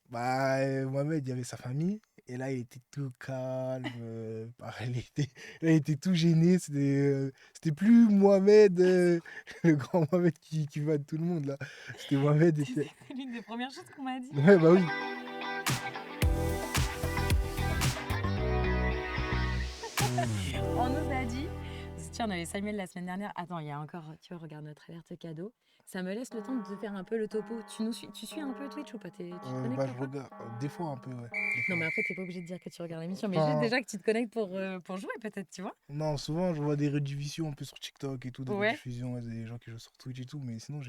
Bah, Mohamed, il y avait sa famille. Et là, il était tout calme. Pareil, là, il était tout gêné. C'était plus Mohamed, le grand Mohamed qui va de tout le monde, là. C'était Mohamed. C'est l'une des premières choses qu'on m'a dit. Ouais, bah oui. On nous a dit. Tiens, on avait Samuel la semaine dernière. Attends, il y a encore. Tu vois, regarde notre alerte cadeau. Ça me laisse le temps de te faire un peu le topo. Tu suis un peu Twitch ou pas? Tu te connectes Bah, je parfois? regarde. Des fois, un peu, ouais. Des Non, fois. mais après, t'es pas obligé de dire que tu regardes l'émission, mais juste Enfin, déjà que tu te connectes pour jouer, peut-être, tu vois? non, souvent, je vois des rediffusions un peu sur TikTok et tout, des Ouais, rediffusions, ouais, des gens qui jouent sur Twitch et tout. Mais sinon,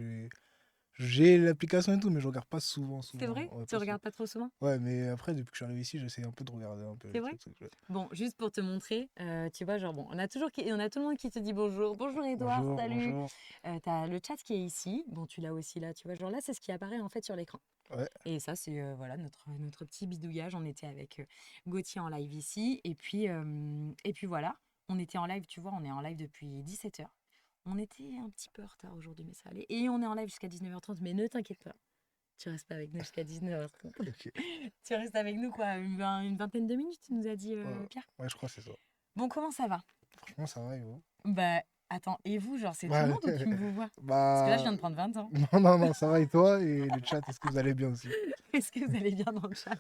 j'ai l'application et tout, mais je regarde pas souvent, c'est souvent. vrai? Ouais, Tu pas souvent. regardes pas trop souvent? Ouais, mais après, depuis que je suis arrivé ici, j'essaie un peu de regarder un peu C'est les vrai? trucs. Ouais. Bon, juste pour te montrer, tu vois, genre, bon, on a tout le monde qui te dit bonjour. Bonjour Edouard, Bonjour, salut. bonjour. T'as le chat qui est ici. Bon, tu l'as aussi là, tu vois. Genre là, c'est ce qui apparaît en fait sur l'écran. Ouais, Et ça, c'est voilà notre petit bidouillage. On était avec Gauthier en live ici. Et puis voilà, on était en live, tu vois, on est en live depuis 17h. On était un petit peu en retard aujourd'hui, mais ça allait. Et on est en live jusqu'à 19h30, mais ne t'inquiète pas. Tu restes pas avec nous jusqu'à 19h30. ok. Tu restes avec nous, quoi, une vingtaine de minutes, tu nous as dit, Ouais, Pierre. ouais, je crois que c'est ça. Bon, comment ça va? Franchement, ça va, et vous? Bah, attends, et vous, genre, c'est tout le Bah, monde ou tu me vois? Parce que là, je bah, viens de prendre 20 ans. non, non, non, ça va, et toi? Et le chat, est-ce que vous allez bien aussi? Est-ce que vous allez bien dans le chat?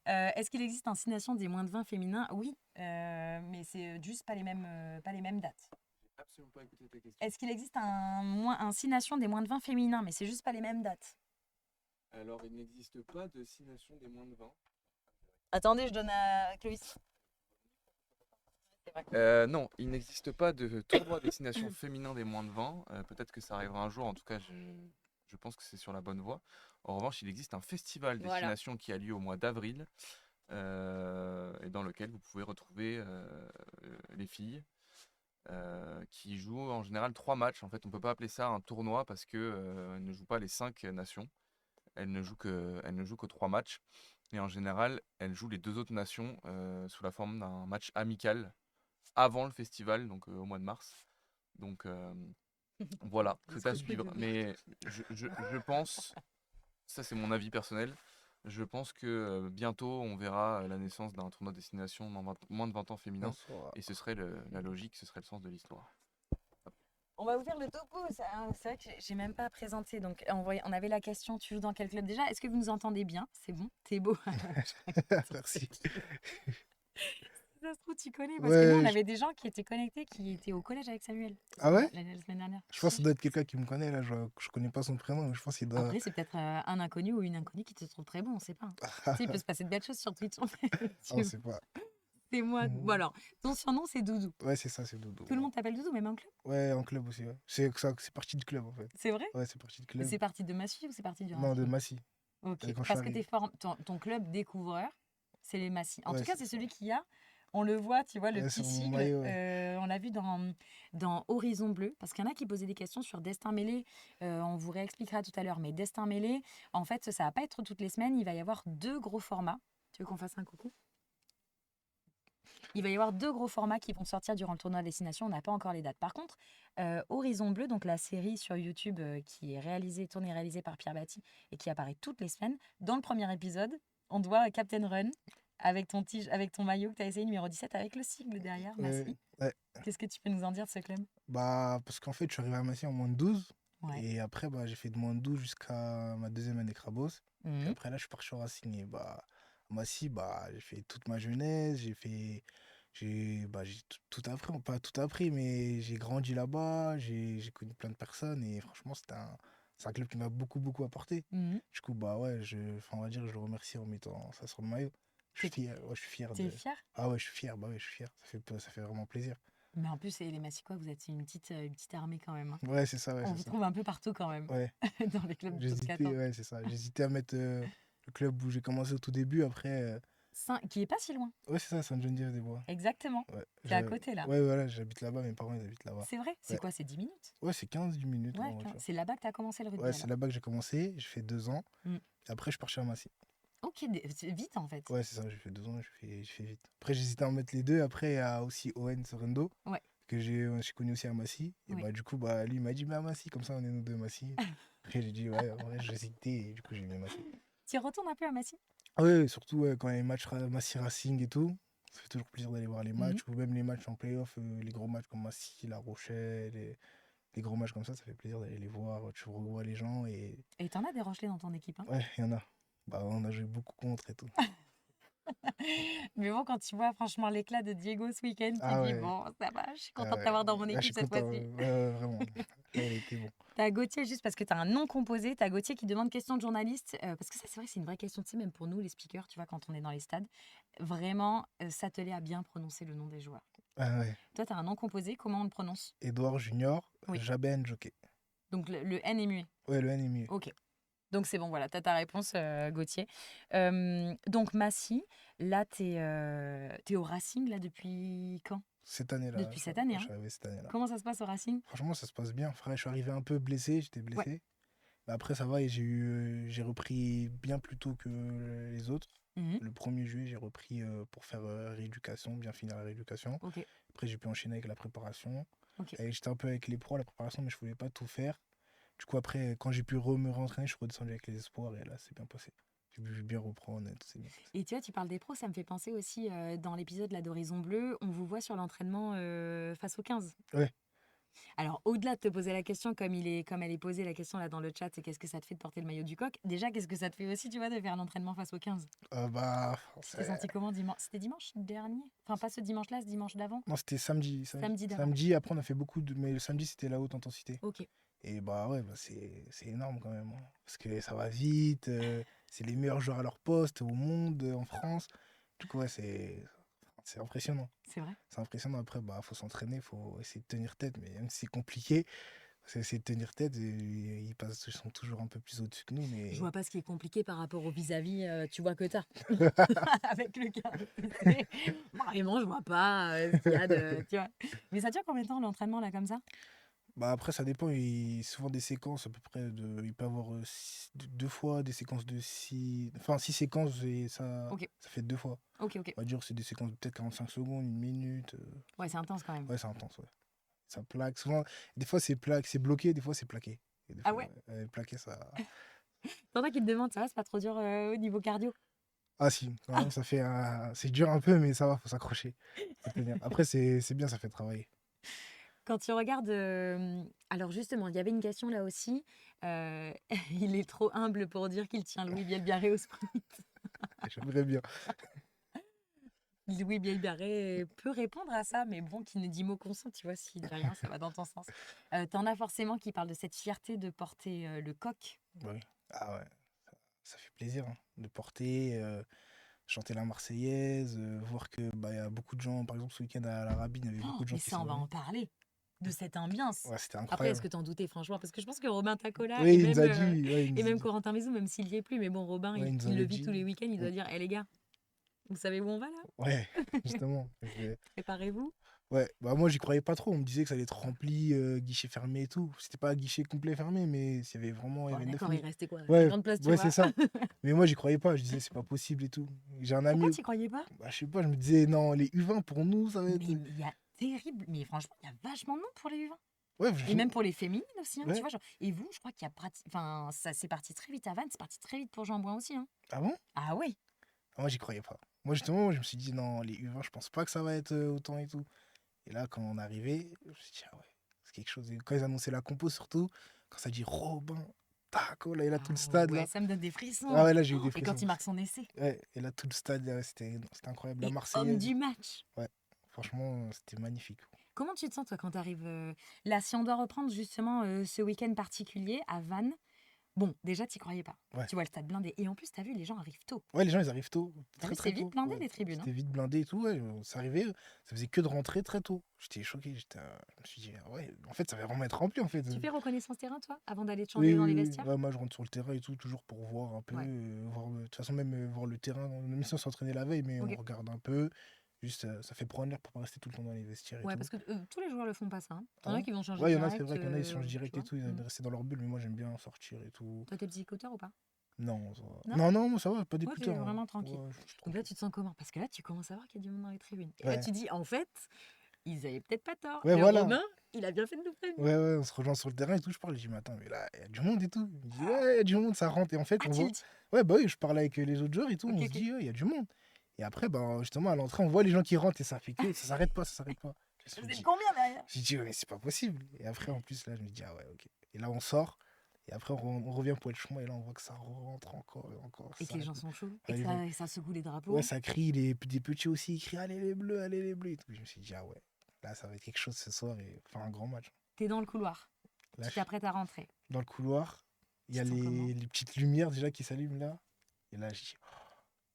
Est-ce qu'il existe un 6 nations des moins de 20 féminins? Oui, mais c'est juste pas les mêmes dates. Absolument pas écouté ta question. Est-ce qu'il existe un 6 nations des moins de 20 féminins? Mais c'est juste pas les mêmes dates. Alors, il n'existe pas de 6 nations des moins de 20. Attendez, je donne à Clovis. Non, il n'existe pas de tournoi destination féminin des moins de 20. Peut-être que ça arrivera un jour, en tout cas, je pense que c'est sur la bonne voie. En revanche, il existe un festival Voilà. destination qui a lieu au mois d'avril et dans lequel vous pouvez retrouver les filles qui jouent en général 3 matchs. En fait, on ne peut pas appeler ça un tournoi parce qu'elles ne jouent pas les 5 nations. Elles ne jouent que 3 matchs. Et en général, elles jouent les 2 autres nations sous la forme d'un match amical avant le festival, donc au mois de mars. Donc voilà, c'est à suivre. Mais je pense, ça c'est mon avis personnel, je pense que bientôt on verra la naissance d'un tournoi destination moins de 20 ans féminin. Bonsoir. Et ce serait la logique, ce serait le sens de l'histoire. On va vous faire le topo. C'est vrai que j'ai même pas présenté. Donc, on avait la question, tu joues dans quel club déjà? Est-ce que vous nous entendez bien? C'est bon? T'es beau. Merci. Si ça se trouve, tu connais. Parce que nous, on Ouais, avait des gens qui étaient connectés, qui étaient au collège avec Samuel ah ouais? la semaine dernière. Je pense que ça doit être quelqu'un qui me connaît, là. Je connais pas son prénom, mais je pense qu'il doit. Après, c'est peut-être un inconnu ou une inconnue qui te trouve très bon, on sait pas. Tu sais, il peut se passer de belles choses sur Twitch. Ah, on sait pas. C'est moi. Bon, Mhm. alors, ton surnom, c'est Doudou. Ouais, c'est ça, c'est Dodo. Tout le monde t'appelle Doudou, même en club. Ouais, en club aussi, ouais. C'est parti du club, en fait. C'est vrai? Ouais, c'est parti du club. C'est parti de Massy ou c'est parti du Non, de Raffier? Massy. Ok, Quand je suis parce que arrivé. ton club découvreur, c'est les Massy. En Ouais, tout cas, c'est celui qui a, on le voit, tu vois, le ouais, petit sur mon sigle, maillot, ouais. on l'a vu dans Horizon Bleu, parce qu'il y en a qui posaient des questions sur Destin Mêlé, on vous réexpliquera tout à l'heure, mais Destin Mêlé, en fait, ça va pas être toutes les semaines, il va y avoir 2 gros formats. Tu veux qu'on fasse un coucou? Il va y avoir 2 gros formats qui vont sortir durant le tournoi Destination. On n'a pas encore les dates. Par contre, Horizon Bleu, donc la série sur YouTube qui est tournée et réalisée par Pierre Batti et qui apparaît toutes les semaines, dans le premier épisode, on te voit Captain Run avec avec ton maillot que tu as essayé numéro 17 avec le sigle derrière, Ouais, Massy. ouais. Qu'est-ce que tu peux nous en dire de ce club? Bah, parce qu'en fait, je suis arrivé à Massy en moins de 12. Ouais. Et après, bah, j'ai fait de moins de 12 jusqu'à ma deuxième année Crabos. Puis Mhm. après, là, je suis parti au Racing. Et bah, à Massy, bah, j'ai fait toute ma jeunesse. J'ai tout appris. Pas tout appris, mais j'ai grandi là-bas. J'ai connu plein de personnes. Et franchement, c'est un club qui m'a beaucoup, beaucoup apporté. Mhm. Du coup, bah ouais, enfin, on va dire, je le remercie en mettant ça sur le maillot. Je suis T'es fier, ouais, je suis fier t'es de. fier? Ah ouais, je suis fier, bah ouais, je suis fier. Ça fait vraiment plaisir. Mais en plus, les Massicois, vous êtes une petite armée quand même, hein. Ouais, c'est ça, ouais, On c'est vous ça. trouve un peu partout quand même, Ouais. dans les clubs de top J'hésitais, 14. ouais, c'est ça. J'hésitais à mettre le club où j'ai commencé au tout début. Après, Qui est pas si loin. ouais, c'est ça, Sainte-Geneviève-des-Bois. Exactement. Ouais, C'est à côté là. ouais, voilà, j'habite là-bas. Mes parents, ils habitent là-bas. C'est vrai? C'est Ouais, quoi? C'est 10 minutes? ouais, c'est 15 minutes Ouais, en voiture. c'est là-bas que tu as commencé le Ouais, rugby c'est alors. là-bas que j'ai commencé. J'ai fait 2 ans. Mm. Et après, je suis parti à Massy. Ok, c'est vite en fait. Ouais, c'est ça, j'ai fait 2 ans. J'ai fait vite. Après, j'hésitais à en mettre les deux. Après, il y a aussi Owen Sorendo, Ouais, que j'ai connu aussi à Massy. Et oui. bah, du coup, bah, lui, il m'a dit, mais à Massy, comme ça, on est nous deux à Massy. Après, j'ai dit, ouais, en vrai, j'hésitais. Et du coup, j'ai mis Massy. Tu y retournes un peu à Massy? Ouais, surtout quand il y a les matchs Massy Racing et tout. Ça fait toujours plaisir d'aller voir les Mhm. matchs, ou même les matchs en playoff, les gros matchs comme Massy, La Rochelle, les gros matchs comme ça fait plaisir d'aller les voir. Tu revois les gens et Et t'en as des Rochelais dans ton équipe, hein? ouais, il y en a. Bah, on a joué beaucoup contre et tout. Mais bon, quand tu vois franchement l'éclat de Diego ce week-end, tu Ah dis, ouais, bon, ça va, je suis ah contente de ouais. t'avoir dans mon Là, je suis équipe cette content, fois-ci. vraiment. Là, il était bon. T'as Gauthier, juste parce que t'as un nom composé, t'as Gauthier qui demande question de journaliste, parce que ça, c'est vrai que c'est une vraie question, tu sais, même pour nous, les speakers, tu vois, quand on est dans les stades, vraiment s'atteler à bien prononcer le nom des joueurs. Ah ouais. Toi, t'as un nom composé, comment on le prononce? Edouard Junior, Oui. Jaben Jockey. Donc le N est muet. Ouais, le N est mieux. Ok. Donc c'est bon, voilà, t'as ta réponse, Gauthier. Donc Massy, là, t'es au Racing, là, depuis quand? Cette année-là, Depuis cette année, je hein? suis arrivé cette année-là. Comment ça se passe au Racing? Franchement, ça se passe bien. Frère, je suis arrivé un peu blessé, j'étais Ouais. blessé. Mais après, ça va et j'ai repris bien plus tôt que les autres. Mhm. Le 1er juillet, j'ai repris pour faire rééducation, bien finir la rééducation. Ok, Après, j'ai pu enchaîner avec la préparation. ok. Et j'étais un peu avec les pros à la préparation, mais je voulais pas tout faire. Du coup, après, quand j'ai pu me rentraîner, je suis redescendu avec les espoirs et là, c'est bien passé. J'ai pu bien reprendre et tout, c'est bien passé. Et tu vois, tu parles des pros, ça me fait penser aussi, dans l'épisode là, d'Horizon Bleu, on vous voit sur l'entraînement face aux 15. Ouais. Alors, au-delà de te poser la question, comme elle est posée la question là dans le chat, c'est qu'est-ce que ça te fait de porter le maillot du Coq? Déjà, qu'est-ce que ça te fait aussi, tu vois, de faire l'entraînement face aux 15? Bah, Tu t'es senti comment dimanche? C'était dimanche dernier? Enfin, pas ce dimanche-là, ce dimanche d'avant? non, c'était samedi. Samedi d'avant. Samedi, après, on a fait beaucoup de. Mais le samedi, c'était la haute intensité. Ok. Et bah ouais, bah c'est énorme quand même, hein. Parce que ça va vite, c'est les meilleurs joueurs à leur poste au monde, en France. Du coup, ouais, c'est impressionnant. C'est vrai. C'est impressionnant. Après, bah, faut s'entraîner, faut essayer de tenir tête. Mais même si c'est compliqué, c'est essayer de tenir tête. Et ils sont toujours un peu plus au-dessus que nous. Mais Je vois pas ce qui est compliqué par rapport au vis-à-vis, tu vois, que t'as. Avec le gars. Vraiment, je vois pas ce qu'il y a de. Tu vois. Mais ça dure combien de temps l'entraînement là comme ça? bah après, ça dépend. Souvent des séquences à peu près de. Il peut y avoir deux fois des séquences de 6. Enfin, 6 séquences et Ok. ça fait 2 fois. Ok, ok. On va dire c'est des séquences de peut-être 45 secondes, 1 minute. Ouais, c'est intense quand même. Ouais, c'est intense, ouais. Ça plaque. Souvent, des fois, c'est bloqué, des fois, c'est plaqué. Et des Ah fois, ouais? plaqué, ça. T'en as qui te demandent, ça va, c'est pas trop dur au niveau cardio? Ah, si, quand même, ça fait. C'est dur un peu, mais ça va, faut s'accrocher. Faut tenir. Après, c'est bien, ça fait travailler. Quand tu regardes. Alors justement, il y avait une question là aussi. Il est trop humble pour dire qu'il tient Louis Bielbiarré au sprint. J'aimerais bien. Louis Bielbiarré peut répondre à ça, mais bon, qui ne dit mot consent, tu vois, s'il dit rien, ça va dans ton sens. T'en as forcément qui parlent de cette fierté de porter le coq. Oui. Ah ouais, ça fait plaisir hein, de porter, chanter la Marseillaise, voir que bah, y a beaucoup de gens, par exemple, ce week-end à la Rabine, il y avait beaucoup de gens Mais qui ça, on sont va venus. en parler, de cette ambiance. Ouais, c'était Après, est-ce incroyable. que t'en doutais, franchement? Parce que je pense que Robin Tacola Oui, et il nous a même, dit. Ouais, il nous a dit. Corentin Maison, même s'il y est plus, mais bon, Robin, Ouais, il nous qui le avait vit tous dit. les week-ends, il doit dire, hé les gars, vous savez où on va là? Ouais, justement. Préparez-vous. Ouais, bah moi j'y croyais pas trop. On me disait que ça allait être rempli, guichet fermé et tout. C'était pas guichet complet fermé, mais s'il y avait vraiment. Il y Bon, avait 9 d'accord, il 000. restait quoi? Ouais, 50 places, tu ouais, vois. c'est ça. Mais moi j'y croyais pas. Je disais c'est pas possible et tout. J'ai un Pourquoi ami, t'y croyais pas? bah, je sais pas, je me disais non, les U20 pour nous ça va Mais être. il y a terrible, mais franchement, il y a vachement de monde pour les U20. Ouais, Et même pour les féminines aussi, hein, tu ouais. vois. Genre. Et vous, je crois qu'il y a enfin, ça c'est parti très vite à Vannes, c'est parti très vite pour Jean-Bouin aussi. Hein. Ah bon? Ah ouais. Ah, moi j'y croyais pas. Moi justement, je me suis dit non, les U20, je pense pas que ça va être autant et tout. Et là, quand on est arrivé, je me suis dit ah ouais, c'est quelque chose. Et quand ils annonçaient la compo surtout, quand ça dit Robin, taco, là, il a tout le stade Ouais, là. ça me donne des frissons. Ah ouais, là j'ai eu des Et quand frissons. il marque son essai. Ouais, et là tout le stade, c'était incroyable. La Et homme Marseillaise, du match. ouais, franchement, c'était magnifique. Comment tu te sens toi quand tu arrives là, si on doit reprendre justement ce week-end particulier à Vannes? Bon, déjà, t'y croyais pas. Ouais. Tu vois le stade blindé. Et en plus, t'as vu, les gens arrivent tôt. Ouais, les gens ils arrivent tôt, T'as très vu, très c'est vite tôt. blindé Ouais, les tribunes. Hein. c'était vite blindé et tout, ouais, ça arrivait, ça faisait que de rentrer très tôt. J'étais choqué, je me suis dit, ah ouais, en fait ça va vraiment être rempli en fait. Tu fais reconnaissance terrain, toi, avant d'aller te changer Oui, dans les oui, oui. vestiaires? Ouais, moi je rentre sur le terrain et tout, toujours pour voir un peu, Ouais. voir, de toute façon même voir le terrain, même si on s'entraînait la veille, mais Ok. on regarde un peu, juste ça fait prendre l'air pour pas rester tout le temps dans les vestiaires et Ouais, tout. parce que tous les joueurs le font pas ça. Hein. Ah T'en as bon? qui vont changer Ouais, il y en a, direct. c'est vrai qu'il y en a, ils changent tu direct et vois. tout, ils aiment rester dans leur bulle, mais moi j'aime bien sortir et tout. Toi, t'es psychoteur ou pas? Non, ça va. Non? Non, non, moi ça va, pas Ouais, t'es d'écouteurs. vraiment tranquille. Ouais, je suis Donc là, tranquille. tu te sens comment? Parce que là, tu commences à voir qu'il y a du monde dans les tribunes. Et là, Ouais. tu dis, en fait, ils avaient peut-être pas tort. Ouais, Le voilà. Romain, il a bien fait de nous prévenir. Ouais, on se rejoint sur le terrain et tout. Je parle, je dis, mais attends, mais là, il y a du monde et tout. Il me dit, ouais, il y a du monde, ça rentre. Et en fait, Ah, on tu voit. le dis. Ouais, bah oui, je parle avec les autres joueurs et tout. Ok, On se ok. dit, ouais, il y a du monde. Et après, bah, justement, à l'entrée, on voit les gens qui rentrent et ça fait que ça s'arrête pas, ça s'arrête pas. Je Vous me êtes dis, combien derrière? ouais, mais c'est pas possible. Et après, en plus, là, je me dis, ah ouais, ok. Et là, on sort. Et après, on revient pour être chemin. Et là, on voit que ça rentre encore et encore. Et Ça que les s'arrête gens pas. sont chauds. Et Ouais, que les gens- ça secoue les ouais, drapeaux. ça crie. Des petits aussi, ils crient, allez les bleus et tout. Je me suis dit, ah ouais, là, ça va être quelque chose ce soir et faire un grand match. T'es dans le couloir. Là, Tu t'apprêtes à rentrer. dans le couloir, il y Tu a te sens comment? les petites lumières déjà qui s'allument là. Et là, je dis, oh,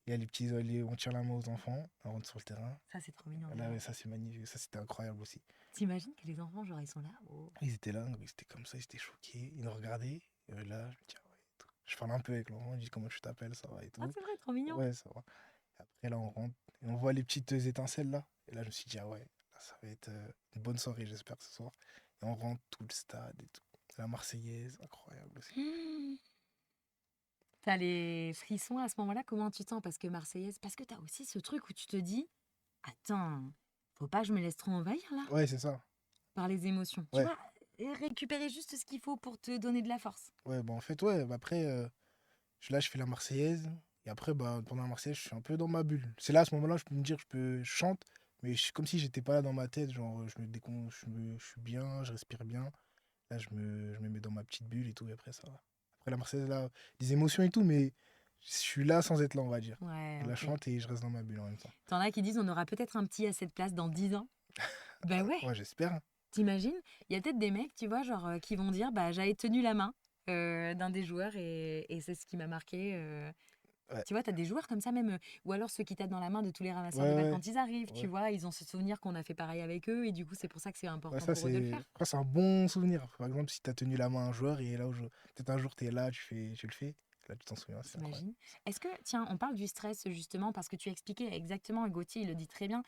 il y a les petits, on tire la main aux enfants, on rentre sur le terrain. Ça, c'est trop mignon. Là, D'ailleurs. ouais, ça, c'est magnifique. Ça, c'était incroyable aussi. T'imagines que les enfants, genre, ils sont là. Oh. Ils étaient là, ils étaient comme ça, ils étaient choqués. Ils nous regardaient. Et là, je me dis, ah ouais, et tout. Je parle un peu avec l'enfant, je dis, comment tu t'appelles, ça va et Ah, tout. c'est vrai, trop mignon. Ouais, ça va. Après, là, on rentre et on voit les petites étincelles là. Et là, je me suis dit, ah ouais, là, ça va être une bonne soirée, j'espère, ce soir. Et on rentre tout le stade et tout. La Marseillaise, incroyable aussi. Mmh. T'as les frissons à ce moment-là, comment tu te sens? Parce que Marseillaise, parce que t'as aussi ce truc où tu te dis, attends, faut pas que je me laisse trop envahir là Ouais, c'est ça. par les émotions. Tu Ouais. vois, et récupérer juste ce qu'il faut pour te donner de la force. Ouais, bah en fait, ouais, bah après, là, je fais la Marseillaise. Et après, bah, pendant la Marseillaise, je suis un peu dans ma bulle. C'est là, à ce moment-là, je peux me dire, je chante, mais comme si j'étais pas là dans ma tête. Genre, je suis bien, je respire bien. Là, je me mets dans ma petite bulle et tout, et après, ça va. Après la Marseillaise, là, des émotions et tout, mais je suis là sans être là, on va dire. Ouais, Je la ok. chante et je reste dans ma bulle en même temps. T'en as qui disent, on aura peut-être un petit à cette place dans 10 ans. Bah ouais, Ouais, j'espère. t'imagines? Il y a peut-être des mecs, tu vois, genre, qui vont dire, bah j'avais tenu la main d'un des joueurs et c'est ce qui m'a marqué. Ouais, Tu vois, tu as des joueurs comme ça même, ou alors ceux qui tapent dans la main de tous les ramasseurs de ouais, balles ouais. quand ils arrivent, tu Ouais, vois, ils ont ce souvenir qu'on a fait pareil avec eux, et du coup, c'est pour ça que c'est ouais, important ça, pour eux de le faire, après, c'est un bon souvenir. Par exemple, si tu as tenu la main à un joueur et là, peut-être un jour, tu es là, tu le fais. Là, tu t'en souviens, c'est incroyable. t'imagines? Est-ce que, tiens, on parle du stress justement, parce que tu expliquais exactement, et Gauthier, il le dit très bien,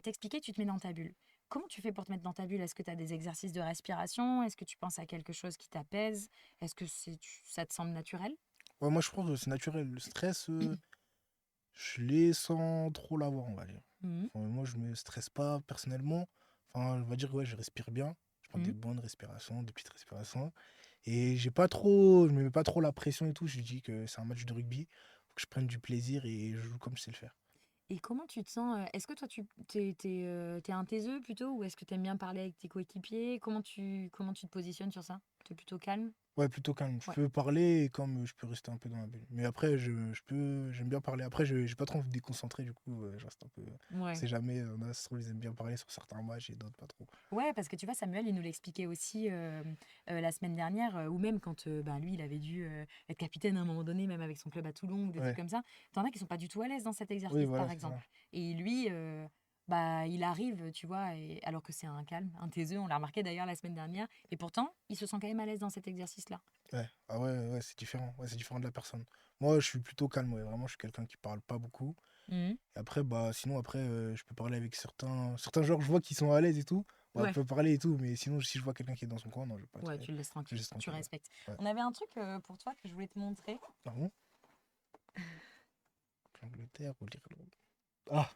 t'expliquais, tu te mets dans ta bulle. Comment tu fais pour te mettre dans ta bulle? Est-ce que tu as des exercices de respiration? Est-ce que tu penses à quelque chose qui t'apaise? Est-ce que ça te semble naturel? Ouais, moi, je pense que c'est naturel. Le stress, je l'ai sans trop l'avoir, on va dire. Mhm, Enfin, moi, je me stresse pas personnellement. Enfin, on va dire, ouais, je respire bien. Je prends des mhm. bonnes respirations, des petites respirations. Et je me mets pas trop la pression et tout. Je dis que c'est un match de rugby. Faut que je prenne du plaisir et je joue comme je sais le faire. Et comment tu te sens? Est-ce que toi, t'es un taiseux plutôt, ou est-ce que tu aimes bien parler avec tes coéquipiers? Comment tu te positionnes sur ça? T'es plutôt calme? Ouais, plutôt calme. Je Ouais. peux parler et comme je peux rester un peu dans la bulle. Mais après, j'aime bien parler. Après, j'ai pas trop envie de déconcentrer, du coup, je reste un peu. On Ouais. sait jamais, ça se trouve, ils aiment bien parler sur certains matchs et d'autres pas trop. Ouais, parce que tu vois, Samuel, il nous l'expliquait aussi la semaine dernière, ou même quand ben, lui, il avait dû être capitaine à un moment donné, même avec son club à Toulon ou des trucs Ouais, comme ça. T'en as qui sont pas du tout à l'aise dans cet oui, exercice, voilà, par c'est ça. exemple. Et lui, bah, il arrive, tu vois, alors que c'est un calme, un taiseux, on l'a remarqué d'ailleurs la semaine dernière, et pourtant, il se sent quand même à l'aise dans cet exercice-là. Ouais, ah ouais, ouais, c'est différent. Ouais, c'est différent de la personne. Moi, je suis plutôt calme, ouais. Vraiment, je suis quelqu'un qui parle pas beaucoup. Mhm. Et après, bah, sinon, après, je peux parler avec certains joueurs, je vois qu'ils sont à l'aise et tout. Bah, on Ouais. peut parler et tout, mais sinon, si je vois quelqu'un qui est dans son coin, non, je vais pas être. Ouais, tu le laisses Je tranquille, laisse tu tranquille, ouais. respectes. Ouais. On avait un truc pour toi que je voulais te montrer. Pardon? L'Angleterre ou l'Irlande? Ah,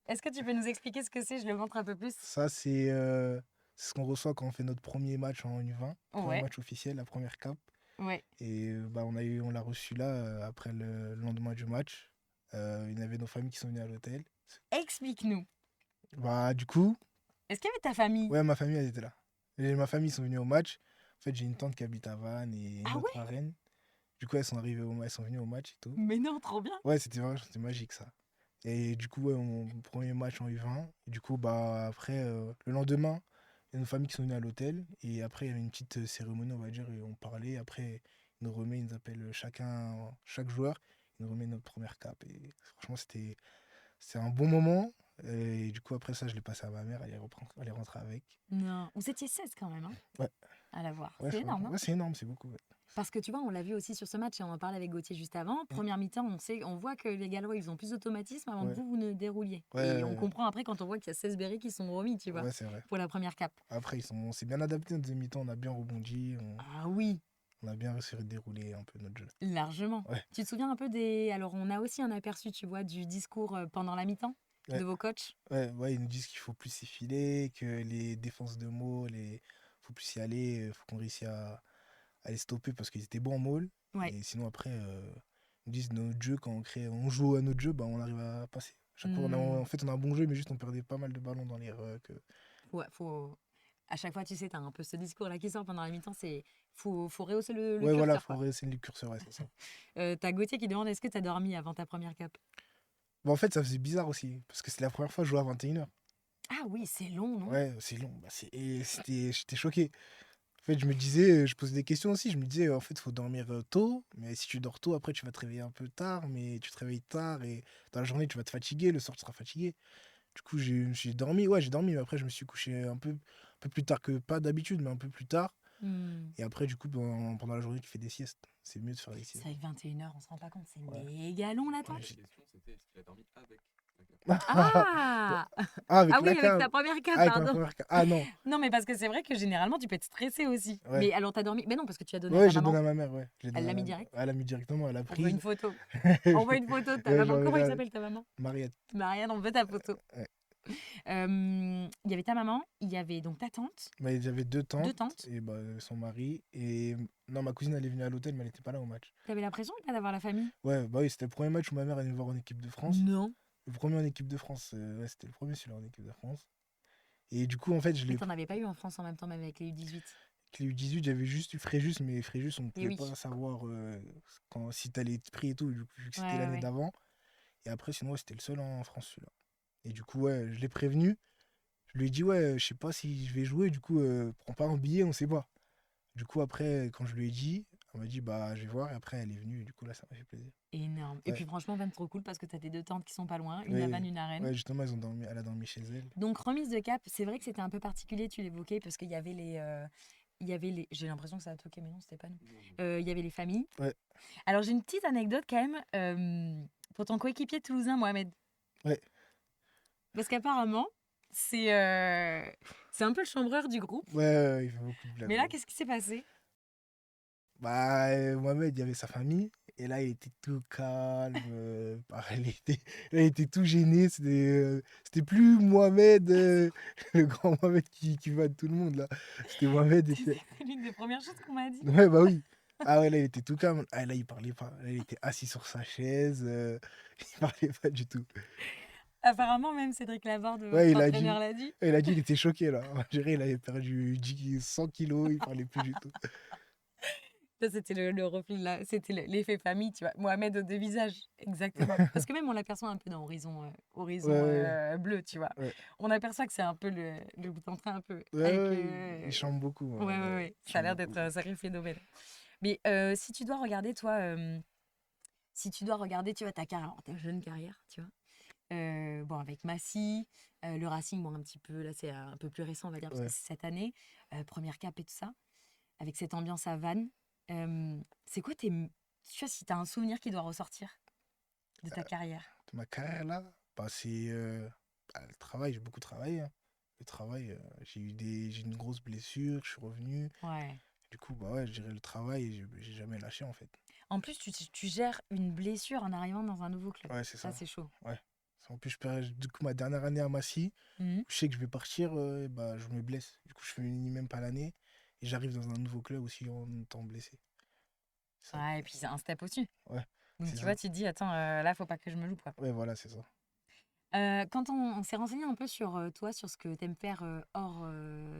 Est-ce que tu peux nous expliquer ce que c'est? Je le montre un peu plus. ça, c'est ce qu'on reçoit quand on fait notre premier match en U20, premier Ouais, match officiel, la première cape. ouais. Et bah, on l'a reçu là, après le lendemain du match. Il y avait nos familles qui sont venues à l'hôtel. Explique-nous. Bah, du coup, Est-ce qu'il y avait ta famille? ouais, ma famille, elle était là. Et ma famille, ils sont venus au match. En fait, j'ai une tante qui habite à Vannes et une Ah autre ouais? à Rennes. Du coup, elles sont venues au match et tout. Mais non, trop bien. Ouais, c'était magique ça. Et du coup, ouais, mon premier match en U20. Et du coup, bah, après, le lendemain, il y a nos familles qui sont venues à l'hôtel. Et après, il y avait une petite cérémonie, on va dire, et on parlait. Après, ils nous appellent chaque joueur, ils nous remet notre première cape. Et franchement, c'est un bon moment. Et du coup, après ça, je l'ai passé à ma mère, elle est rentrée avec. Non, vous étiez 16 quand même, hein, Ouais, à la voir. ouais, C'est énorme, hein? ouais, c'est énorme, c'est beaucoup. Ouais. Parce que tu vois, on l'a vu aussi sur ce match et on en parlait avec Gauthier juste avant. Première mi-temps, on voit que les Gallois, ils ont plus d'automatisme avant que Ouais, vous ne dérouliez. ouais, Et on ouais, comprend après quand on voit qu'il y a 16 Berry qui sont remis, tu vois, ouais, c'est vrai. pour la première cape. Après, on s'est bien adapté en deuxième mi-temps, on a bien rebondi, Ah oui, on a bien réussi à dérouler un peu notre jeu. largement. Ouais. Tu te souviens un peu des... Alors, on a aussi un aperçu, tu vois, du discours pendant la mi-temps. de Ouais, vos coachs? ouais, ils nous disent qu'il faut plus s'effiler, que les défenses de maul, faut plus y aller, faut qu'on réussisse à les stopper parce qu'ils étaient bons en maul. Ouais. Et sinon, après, ils nous disent notre jeu, quand on joue à notre jeu, bah, on arrive à passer. Chaque fois, en fait, on a un bon jeu, mais juste on perdait pas mal de ballons dans les rucks. Ouais, faut... À chaque fois, tu sais, t'as un peu ce discours-là qui sort pendant la mi-temps, c'est faut rehausser le Ouais, voilà, curseur, faut quoi. réessayer le curseur, ouais, c'est ça. T'as Gauthier qui demande est-ce que t'as dormi avant ta première cape? Bah, en fait, ça faisait bizarre aussi, parce que c'est la première fois que je jouais à 21h. Ah oui, c'est long, non? Ouais, c'est long. Bah, j'étais choqué. En fait, je me disais, je posais des questions aussi. Je me disais, en fait, il faut dormir tôt. Mais si tu dors tôt, après, tu vas te réveiller un peu tard. Mais tu te réveilles tard et dans la journée, tu vas te fatiguer. Le soir, tu seras fatigué. Du coup, j'ai dormi. Ouais, j'ai dormi. Mais après, je me suis couché un peu plus tard que pas d'habitude, mais un peu plus tard. Hmm. Et après, du coup, pendant la journée, tu fais des siestes. C'est mieux de faire des C'est siestes. vrai que 21h, on se rend pas compte, c'est Ouais. méga long La l'attente. Ouais, question, c'était est-ce qu'il a dormi avec la cape? Ah! Ah, Ah avec oui, la avec cave. ta première Ah, cape, avec ma pardon. première cave. Ah, non. Non, mais parce que c'est vrai que généralement, tu peux être stressé aussi. Ouais. Mais alors, t'as dormi? Mais non, parce que tu as donné à Ouais, ta j'ai donné maman. à ma mère, ouais. Je l'ai Elle donné l'a mis direct. elle a mis directement, elle a On veut pris. une photo. On voit une photo de ta Ouais, maman. Comment j'enverrai elle à s'appelle ta maman? Mariette. Marianne, on veut ta photo. Ouais. Il y avait ta maman, il y avait donc ta tante, Bah, j'avais deux deux tantes tantes. et bah, son mari. Et non, ma cousine, elle est venue à l'hôtel, mais elle n'était pas là au match. T'avais l'impression ou pas d'avoir la famille? Ouais, bah oui, c'était le premier match où ma mère allait me voir en équipe de France. Non. Le premier en équipe de France, ouais, c'était le premier celui-là en équipe de France. Et du coup, en fait, je Mais l'ai t'en avais pas eu en France en même temps, même avec les U18. les U18, j'avais juste eu Fréjus, mais Fréjus, on ne Et pouvait oui. pas savoir si t'allais être pris et tout, vu que Ouais, c'était ouais, l'année ouais. d'avant. Et après, sinon, ouais, c'était le seul en France, celui-là. Et du coup, ouais, je l'ai prévenu. Je lui ai dit, ouais, je sais pas si je vais jouer, du coup, prends pas un billet, on sait pas. Du coup, après, quand je lui ai dit, elle m'a dit, bah, je vais voir. Et après, elle est venue. Et du coup, là, ça m'a fait plaisir. Énorme. Et Ouais, puis franchement, même trop cool parce que t'as tes deux tantes qui sont pas loin, une à ouais, Vannes, une à Rennes. ouais, justement, elle a dormi chez elle. Donc remise de cap, c'est vrai que c'était un peu particulier, tu l'évoquais, parce qu'il y avait les. J'ai l'impression que ça a toqué, mais non, c'était pas nous. Il y avait les familles. Ouais, Alors j'ai une petite anecdote quand même pour ton coéquipier toulousain, Mohamed. ouais, Parce qu'apparemment, c'est un peu le chambreur du groupe. ouais, il fait beaucoup de blagues. Mais là, Ouais. qu'est-ce qui s'est passé? Bah, Mohamed, il y avait sa famille. Et là, il était tout calme. Pareil, là, il était tout gêné. C'était plus Mohamed, le grand Mohamed qui va de tout le monde, là. C'était Mohamed. C'est l'une des premières choses qu'on m'a dit. Ouais, bah oui. Ah ouais, là, il était tout calme. Ah, là, il parlait pas. Là, il était assis sur sa chaise. Il parlait pas du tout. Apparemment, même Cédric Laborde, Ouais, votre entraîneur, l'a dit. il a dit, il était choqué, là. On dirait il avait perdu 100 kilos. Il parlait plus du tout. Ça, c'était le reflet, c'était l'effet famille, tu vois. Mohamed aux deux visages, exactement. Parce que même on l'aperçoit un peu dans Ouais, Horizon ouais, Bleu, tu vois. ouais. On aperçoit que c'est un peu le bout en train un peu. Ouais, Avec, ouais, il chante beaucoup. ouais, ouais, ouais. Il Ça a chante l'air d'être beaucoup. un sacré phénomène. Mais si tu dois regarder, toi, si tu dois regarder, tu vois, ta carrière, alors, ta jeune carrière, tu vois. Bon, avec Massy, le Racing, bon, un petit peu, là, c'est un peu plus récent, on va dire, parce que Ouais. c'est cette année. Première cap et tout ça. Avec cette ambiance à Vannes. C'est quoi tu vois, si tu as un souvenir qui doit ressortir de ta carrière? De ma carrière, là, bah, c'est le travail. J'ai beaucoup travaillé, hein. Le travail, j'ai eu une grosse blessure. Je suis revenu. Ouais. Du coup, bah ouais, je dirais le travail. Et j'ai jamais lâché, en fait. En plus, tu gères une blessure en arrivant dans un nouveau club. Ouais, c'est Ça, ça. c'est chaud. Ouais. En plus, du coup, ma dernière année à Massy, Mhm. je sais que je vais partir, bah, je me blesse. Du coup, je finis même pas l'année. Et j'arrive dans un nouveau club aussi en étant blessé. C'est ça. Ouais, et puis c'est un step au-dessus. Ouais, Donc, c'est tu ça. vois, tu te dis, attends, là, faut pas que je me loupe, quoi. Ouais, voilà, c'est ça. Quand on s'est renseigné un peu sur toi, sur ce que tu aimes faire hors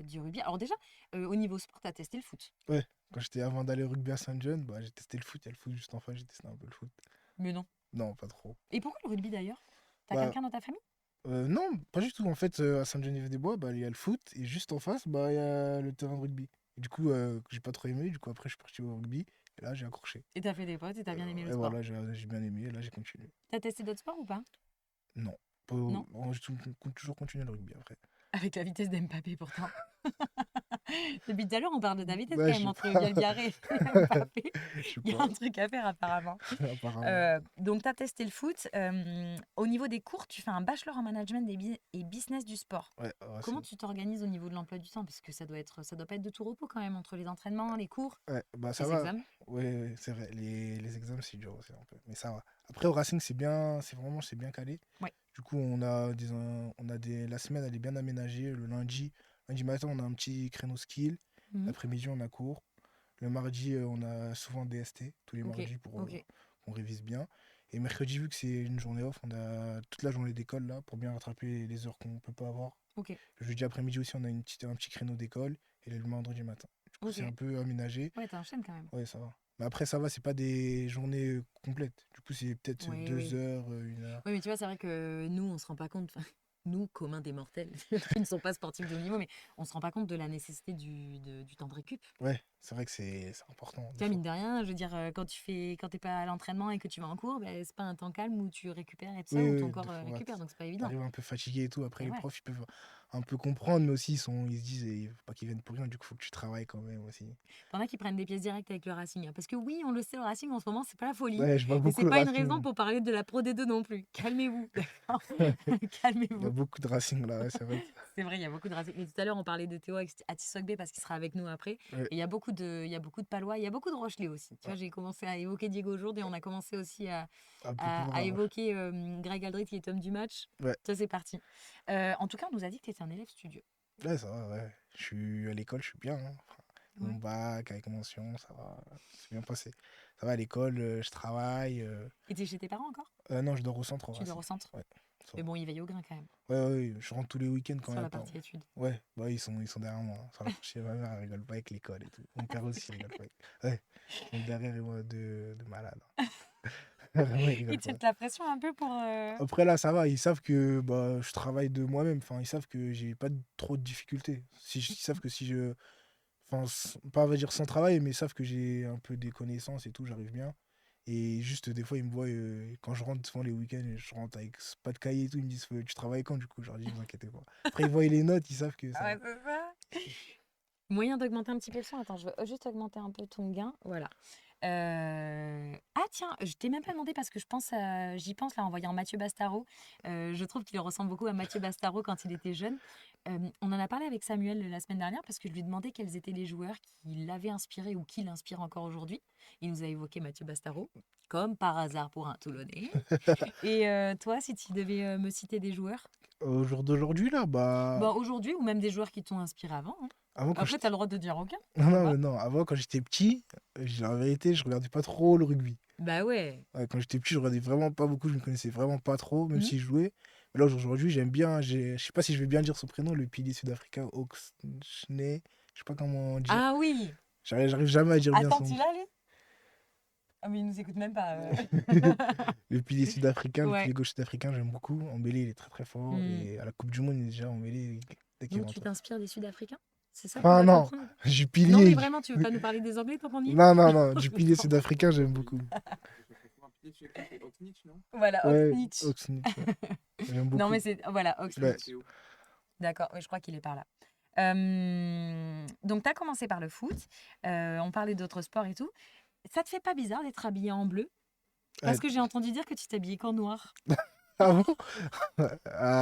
du rugby. Alors déjà, au niveau sport, tu as testé le foot. Ouais, quand j'étais avant d'aller au rugby à Saint-John, bah, j'ai testé le foot. Il y a le foot juste en face, j'ai testé un peu le foot. Mais non. Non, pas trop. Et pourquoi le rugby d'ailleurs? T'as Bah, quelqu'un dans ta famille? non, pas du tout. En fait, à Sainte-Geneviève-des-Bois, bah, il y a le foot et juste en face, bah, il y a le terrain de rugby. Et du coup, j'ai pas trop aimé. Du coup, après, je suis parti au rugby et là, j'ai accroché. Et t'as fait des potes et t'as bien aimé le Et sport. voilà, j'ai bien aimé et là, j'ai continué. T'as testé d'autres sports ou pas? Non, Non? non, j'ai toujours continué le rugby après. Avec la vitesse d'Mbappé pourtant. Depuis tout à l'heure, on parle de ta vitesse Ouais, quand je même sais entre pas. Galgaré et Mbappé. Je sais Il y a pas, un truc à faire apparemment. apparemment. Donc, tu as testé le foot. Au niveau des cours, tu fais un bachelor en management et business du sport. Ouais, Comment tu t'organises au niveau de l'emploi du temps? Parce que ça doit pas être de tout repos quand même entre les entraînements, les cours, ouais, bah ça les va. examens. Ouais, c'est vrai. Les examens, c'est dur aussi un peu. Mais ça va. Après, au Racing, c'est bien calé. Ouais. Du coup, la semaine, elle est bien aménagée. Le lundi matin, on a un petit créneau skill. Mhm. L'après-midi, on a cours. Le mardi, on a souvent DST, tous les Ok, mardis pour ok, qu'on révise bien. Et mercredi, vu que c'est une journée off, on a toute la journée d'école là pour bien rattraper les heures qu'on peut pas avoir. ok, Le jeudi après-midi aussi, on a un petit créneau d'école et le vendredi matin. Du coup, ok. c'est un peu aménagé. Ouais, t'enchaînes quand même. Ouais, ça va. Mais après, ça va, c'est pas des journées complètes. Du coup, c'est peut-être Oui, deux oui. heures, 1 heure. Oui, mais tu vois, c'est vrai que nous, on se rend pas compte, enfin, nous, communs des mortels, qui ne sont pas sportifs de haut niveau, mais on se rend pas compte de la nécessité du temps de récup. Ouais, c'est vrai que c'est important, Tu des vois, fois. mine de rien, je veux dire, quand t'es pas à l'entraînement et que tu vas en cours, ben, c'est pas un temps calme où tu récupères et tout ça, Oui, où ton oui, corps des fois, récupère, donc c'est pas évident. t'arrives un peu fatigué et tout. Après, Et les ouais. profs, ils peuvent un peu comprendre, mais aussi, ils se disent, il faut pas qu'ils viennent pour rien, du coup, faut que tu travailles quand même aussi. T'en as qui prennent des pièces directes avec le Racing, hein. Parce que oui, on le sait, le Racing en ce moment, c'est pas la folie, Ouais, je vois mais beaucoup c'est le pas une raison Racing. pour parler de la Pro D2 non plus. Calmez-vous, d'accord? Il y a Calmez-vous. beaucoup de Racing là, ouais, c'est vrai. C'est vrai, il y a beaucoup de Racing. Mais tout à l'heure, on parlait de Théo Atisogbe parce qu'il sera avec nous après. Et Ouais, il y a beaucoup de Palois, il y a beaucoup de Rochelais aussi. Tu ouais. vois, j'ai commencé à évoquer Diego Jourde et on a commencé aussi Un peu plus à rare. évoquer Greg Aldrit qui est homme du match. Ouais, Ça, c'est parti. En tout cas, on nous a dit que tu étais un élève studieux. ouais, ça va, ouais. Je suis à l'école, je suis bien, hein. Enfin, mon Ouais. bac avec mention, ça va. C'est bien passé. Ça va à l'école, je travaille. Et t'es chez tes parents encore? Non, je dors au centre au Tu dors Racing. au centre? Ouais, ça Mais va. bon, il veille au grain quand même, Ouais, ouais, ouais, je rentre tous les week-ends quand il sur n'y a la pas. partie études. Ouais, bah ils sont derrière moi, hein. Sur la partie, ma mère, elle rigole pas avec l'école et tout. Mon père aussi, il rigole pas avec. Ouais, ils sont derrière moi de malade, hein. Vraiment, ils Ils rigolent te pas. mettent la pression un peu pour... Après, là, ça va. Ils savent que bah, je travaille de moi-même. Enfin, ils savent que j'ai pas trop de difficultés. Ils savent que si je. Enfin, pas on va dire sans travail, mais ils savent que j'ai un peu des connaissances et tout, j'arrive bien. Et juste, des fois, ils me voient, quand je rentre, souvent les week-ends, je rentre avec pas de cahier et tout. Ils me disent, tu travailles quand, du coup? Je leur dis, vous inquiétez pas. Après, ils voient les notes, ils savent que ça Ah va. ouais, c'est ça. Moyen d'augmenter un petit peu le son. Attends, je vais juste augmenter un peu ton gain. Voilà. Ah tiens, je t'ai même pas demandé parce que j'y pense là en voyant Mathieu Bastaro. Je trouve qu'il ressemble beaucoup à Mathieu Bastaro quand il était jeune. On en a parlé avec Samuel la semaine dernière parce que je lui demandais quels étaient les joueurs qui l'avaient inspiré ou qui l'inspirent encore aujourd'hui. Il nous a évoqué Mathieu Bastaro, comme par hasard pour un Toulonnais. Et toi, si tu devais me citer des joueurs, Au jour d'aujourd'hui, là, bah. bon, aujourd'hui ou même des joueurs qui t'ont inspiré avant, hein. Avant, quand Après, tu as j'étais. le droit de dire aucun, Non, ça non, va. mais non. Avant, quand j'étais petit, j'ai la vérité, je regardais pas trop le rugby. Bah ouais. Ouais, quand j'étais petit, je regardais vraiment pas beaucoup, je me connaissais vraiment pas trop, même Hmm. si je jouais. Mais là, aujourd'hui, j'aime bien, je sais pas si je vais bien dire son prénom, le pilier sud-africain, Oxney, je sais pas comment dire. Ah oui. J'arrive jamais à dire bien Attends, son tu nom. l'as, lui? Ah, mais il nous écoute même pas. Le pilier sud-africain, le Ouais. pilier gauche sud-africain, j'aime beaucoup. Embélé, il est très très fort. Hmm. Et à la Coupe du Monde, il est déjà embellé dès qu'il Donc, tu rentre. t'inspires des Sud-Africains? C'est ça qu'on Enfin, va non, comprendre? du Non, mais pilier. vraiment, tu veux pas nous parler des Anglais tant qu'on y est? Non, non, non, du Je pilier t'en prie. sud-africain, j'aime beaucoup. Voilà, Ouais, Oxnitz. Oxney, ouais. J'aime Non, mais beaucoup. c'est... Voilà, Ouais. Oxnitz. D'accord, oui, je crois qu'il est par là. Donc, tu as commencé par le foot. On parlait d'autres sports et tout. Ça te fait pas bizarre d'être habillé en bleu? Ouais. Parce que j'ai entendu dire que tu t'habillais qu'en noir. Ah bon?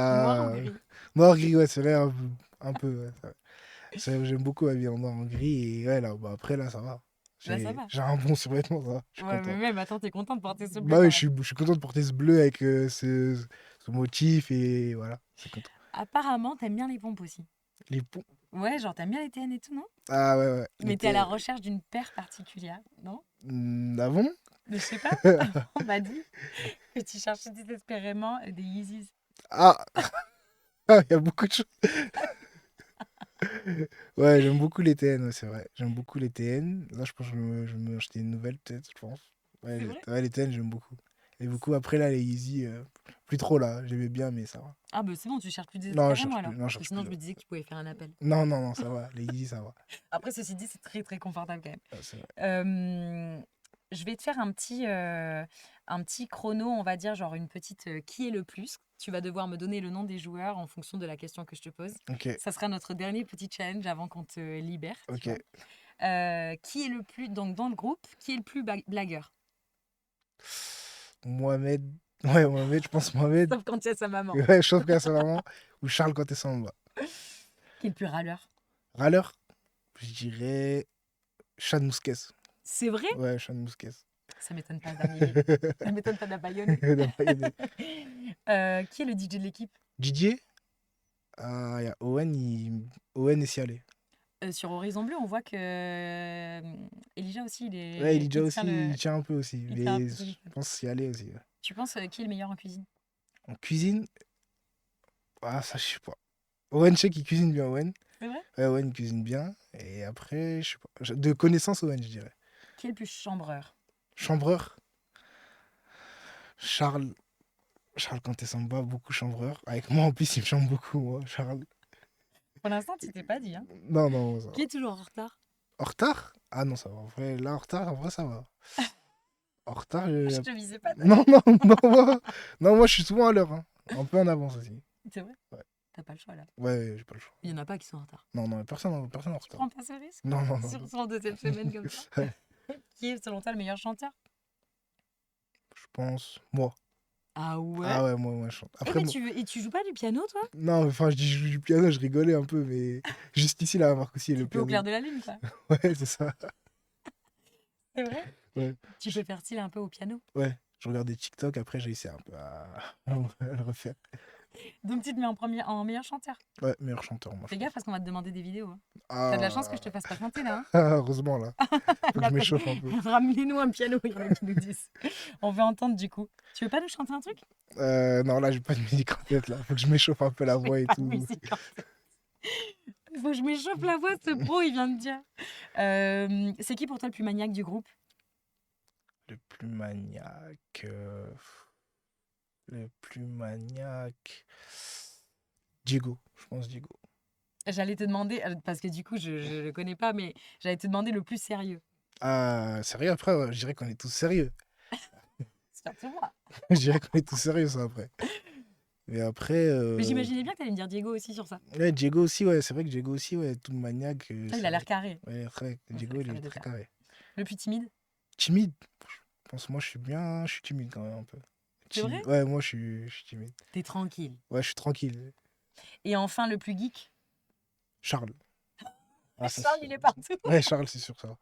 Noir ou Ah, gris? noir gris, ouais, c'est vrai, un peu, ouais, c'est vrai. J'aime beaucoup habiller en noir, en gris, et ouais, là, bah, après, là, ça va. Là, ça va. J'ai un bon survêtement, ça va, je suis Ouais, mais content. même, attends, t'es content de porter ce bleu Bah oui, quand je même. suis, je suis content de porter ce bleu avec ce motif, et voilà, c'est content. Apparemment, t'aimes bien les pompes aussi. Les ponts. Ouais, genre, t'aimes bien les TN et tout, non? Ah ouais, ouais, Mais t'es à la recherche d'une paire particulière, non? Ah bon? Mais je sais pas. On m'a dit que tu cherchais désespérément des Yeezys. Ah, ah, il y a beaucoup de choses. Ouais, j'aime beaucoup les TN, ouais, c'est vrai. J'aime beaucoup les TN. Là, je pense que je vais me acheter une nouvelle, peut-être, je pense. Ouais, C'est vrai? ouais, les TN, j'aime beaucoup. Et beaucoup, après, là, les Yeezy, plus trop, là. J'aimais bien, mais ça va. Ah, bah c'est bon, tu cherches plus Non, je désespérément cherche plus. alors. Non, je Parce que cherche sinon, plus. je me disais que tu pouvais faire un appel. Non, non, non, ça va. Les Yeezy, ça va. Après, ceci dit, c'est très très confortable quand même. Ah, c'est vrai. Je vais te faire un petit chrono, on va dire, genre une petite qui est le plus. Tu vas devoir me donner le nom des joueurs en fonction de la question que je te pose. Ok, Ça sera notre dernier petit challenge avant qu'on te libère, tu ok. vois. Qui est le plus, donc dans le groupe, qui est le plus blagueur? Mohamed. Ouais, Mohamed, je pense Mohamed. Sauf quand il y a sa maman. Ouais, Chauffe Casse maman. Ou Charles quand t'es sans bas. Qui est le plus râleur? Râleur, je dirais. Chad Mousquès. C'est vrai? Ouais, Chad Mousquès. Ça m'étonne pas d'Amélie. Ça m'étonne pas d'Abayonne. Qui est le DJ de l'équipe? Didier, il y a Owen, Owen et Sialé. Sur Horizon Bleu, on voit que Elijah aussi, Ouais, Elijah il aussi, tient le... il tient un peu aussi. il tient un Mais peu le je téléphone. pense Sialé aussi. Ouais. Tu penses qui est le meilleur en cuisine? En cuisine, ah, ça, je sais pas. Owen, je sais qu'il cuisine bien, Owen. C'est vrai? Ouais, Owen cuisine bien. Et après, je sais pas. De connaissance, Owen, je dirais. Qui est le plus chambreur? Chambreur, Charles. Charles Kanté Samba, beaucoup chambreur. Avec moi, en plus, il me chambre beaucoup, moi, Charles. Pour l'instant, tu t'es pas dit, hein? Non, non, ça va. Qui est toujours en retard? En retard? Ah non, ça va. En vrai, là, en retard, en vrai, ça va. En retard, Je te visais pas, non, non, non, moi, je suis souvent à l'heure. Hein. Un peu en avance aussi. c'est vrai? Ouais. T'as pas le choix, là. Ouais, j'ai pas le choix. Il y en a pas qui sont en retard. Non, non, personne en Tu retard. prends pas ce risque? Non, non, non. Sur en deuxième semaine comme ça? Ouais. Qui est, selon toi, le meilleur chanteur? Je pense, moi. Ah ouais? Ah ouais, moi, je chante. Eh, Après, mais moi... tu joues pas du piano, toi? Non, enfin, je dis je joue du piano, je rigolais un peu, mais juste ici, là, Marc aussi, Tu le peux au piano. clair de la lune, quoi. Ouais, c'est ça. C'est vrai? Ouais. Tu peux faire style un peu au piano. Ouais, je regarde des TikTok, après, j'ai essayé un peu à le refaire. Donc tu te mets en meilleur chanteur. Ouais, meilleur chanteur, moi, je Fais gaffe parce qu'on va te demander des vidéos. Hein. pense. T'as de la chance que je te fasse pas chanter là. Hein. Heureusement, là. Faut que je m'échauffe un peu. Ramenez-nous un piano, il y en a qui nous disent. On veut entendre du coup. Tu veux pas nous chanter un truc? Non, là, j'ai pas de musique en tête, là. Faut que je m'échauffe un peu la voix et Pas de tout. musique en tête. Faut que je m'échauffe la voix, ce pro, il vient de dire. C'est qui pour toi le plus maniaque du groupe? Le plus maniaque. Le plus maniaque. Diego, je pense Diego. J'allais te demander, parce que du coup je le connais pas, mais j'allais te demander le plus sérieux. Ah, sérieux, après, ouais, je dirais qu'on est tous sérieux. Surtout moi. Je dirais qu'on est tous sérieux, ça, après. Mais après. Mais j'imaginais bien que t'allais me dire Diego aussi sur ça. Ouais, Diego aussi, ouais, c'est vrai que Diego aussi, ouais, tout maniaque. Ça, il a l'air carré. Ouais, très... Diego, il est très carré. Le plus timide? Timide. Je pense, moi, je suis timide quand même un peu. C'est vrai? Ouais, moi, je suis timide. T'es tranquille. Ouais, je suis tranquille. Et enfin, le plus geek? Charles. Ah, ça, Charles, il est partout. Ouais, Charles, c'est sûr ça.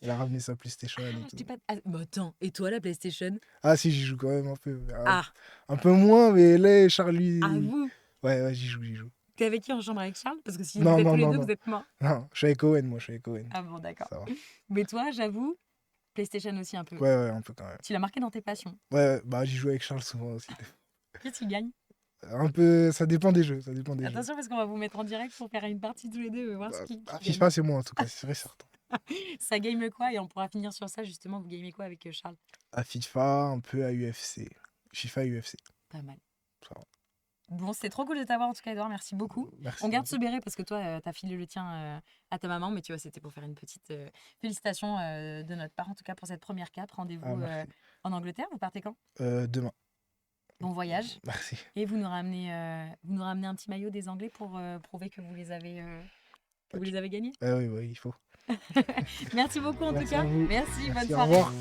Il a ramené sa PlayStation et Je tout. dis pas... Ah, mais attends, et toi, la PlayStation? Ah, si, j'y joue quand même un peu. Ah, Un peu moins, mais là, Charles, lui. avoue. Ouais, j'y joue. T'es avec qui en chambre avec Charles? Parce que si vous Non, êtes non, tous les non, deux, non. vous êtes morts. Non, je suis avec Owen, moi, je suis avec Owen. Ah bon, d'accord. Ça va. Mais toi, j'avoue, PlayStation aussi un peu. Ouais, un peu quand même. Tu l'as marqué dans tes passions. Ouais, bah, j'y joue avec Charles souvent aussi. Qu'est-ce qu'il gagne? Un peu, ça dépend des jeux, Attention, parce qu'on va vous mettre en direct pour faire une partie tous les deux, voir ce qui gagne. FIFA, c'est moi en tout cas, c'est vrai, certain. Ça game quoi? Et on pourra finir sur ça, justement. Vous gamez quoi avec Charles? À FIFA, un peu à UFC. FIFA et UFC. Pas mal. Ça va. Bon, c'était trop cool de t'avoir en tout cas, Edouard. Merci beaucoup. Merci. On garde ce béret parce que toi, t'as filé le tien à ta maman, mais tu vois, c'était pour faire une petite félicitation de notre part, en tout cas pour cette première cap. Rendez-vous merci. en Angleterre. Vous partez quand? Demain. Bon voyage. Merci. Et vous nous ramenez un petit maillot des Anglais pour prouver que vous les avez, gagnés. Oui, il faut. Merci beaucoup en tout cas. À vous. Merci, bonne Merci, au soirée. revoir.